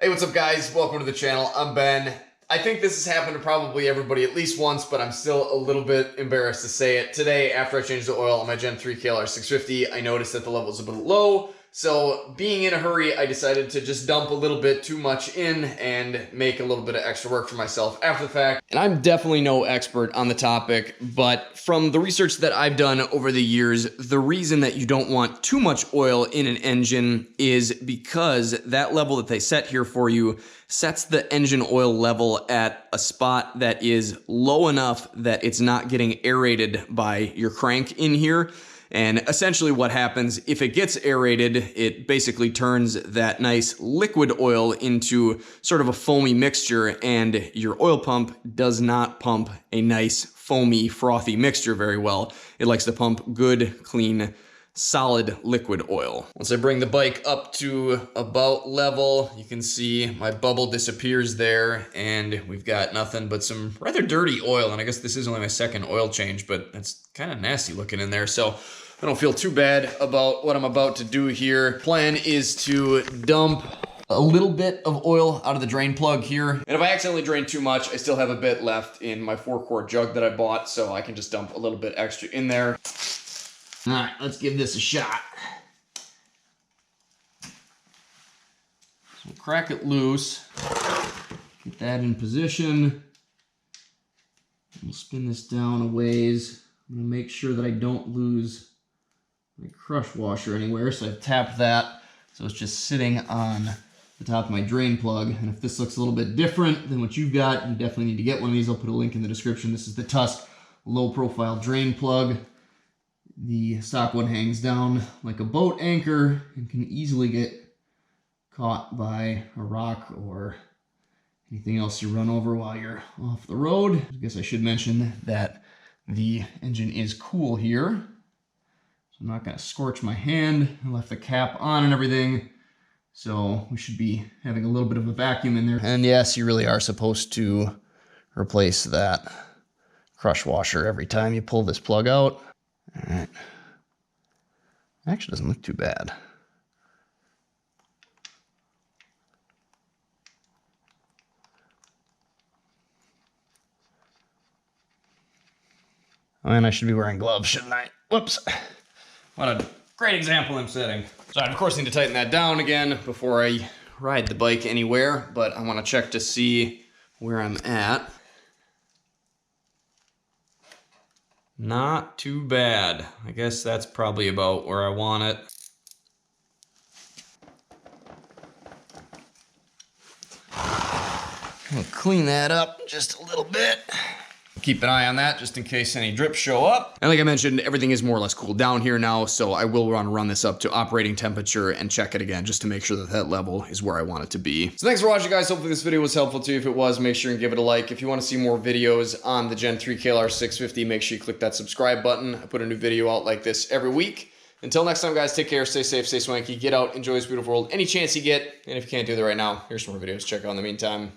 Hey, what's up guys? Welcome to the channel. I'm Ben. I think this has happened to probably everybody at least once, but I'm still a little bit embarrassed to say it. Today, after I changed the oil on my Gen 3 KLR 650, I noticed that the level is a bit low. So being in a hurry, I decided to just dump a little bit too much in and make a little bit of extra work for myself after the fact. And I'm definitely no expert on the topic, but from the research that I've done over the years, the reason that you don't want too much oil in an engine is because that level that they set here for you sets the engine oil level at a spot that is low enough that it's not getting aerated by your crank in here. And essentially what happens, if it gets aerated, it basically turns that nice liquid oil into sort of a foamy mixture, and your oil pump does not pump a nice foamy, frothy mixture very well. It likes to pump good, clean, solid liquid oil. Once I bring the bike up to about level, you can see my bubble disappears there, and we've got nothing but some rather dirty oil. And I guess this is only my second oil change, but it's kind of nasty looking in there. So I don't feel too bad about what I'm about to do here. Plan is to dump a little bit of oil out of the drain plug here. And if I accidentally drain too much, I still have a bit left in my 4-quart jug that I bought, so I can just dump a little bit extra in there. All right, let's give this a shot. So crack it loose, get that in position. We'll spin this down a ways. I'm gonna make sure that I don't lose my crush washer anywhere, so I've tapped that. So it's just sitting on the top of my drain plug. And if this looks a little bit different than what you've got, you definitely need to get one of these. I'll put a link in the description. This is the Tusk low profile drain plug. The stock one hangs down like a boat anchor and can easily get caught by a rock or anything else you run over while you're off the road. I guess I should mention that the engine is cool here, so I'm not going to scorch my hand. I left the cap on and everything, so we should be having a little bit of a vacuum in there. And yes, you really are supposed to replace that crush washer every time you pull this plug out. All right. Actually doesn't look too bad. Oh, and I should be wearing gloves, shouldn't I? Whoops. What a great example I'm setting. So I, of course, need to tighten that down again before I ride the bike anywhere, but I want to check to see where I'm at. Not too bad. I guess that's probably about where I want it. I'll clean that up just a little bit. Keep an eye on that just in case any drips show up. And like I mentioned, everything is more or less cooled down here now, so I will want to run this up to operating temperature and check it again just to make sure that that level is where I want it to be. So thanks for watching, guys. Hopefully this video was helpful to you. If it was, make sure and give it a like. If you want to see more videos on the Gen 3 KLR 650, make sure you click that subscribe button. I put a new video out like this every week. Until next time, guys, take care, stay safe, stay swanky, get out, enjoy this beautiful world any chance you get. And if you can't do that right now, here's some more videos to check out in the meantime.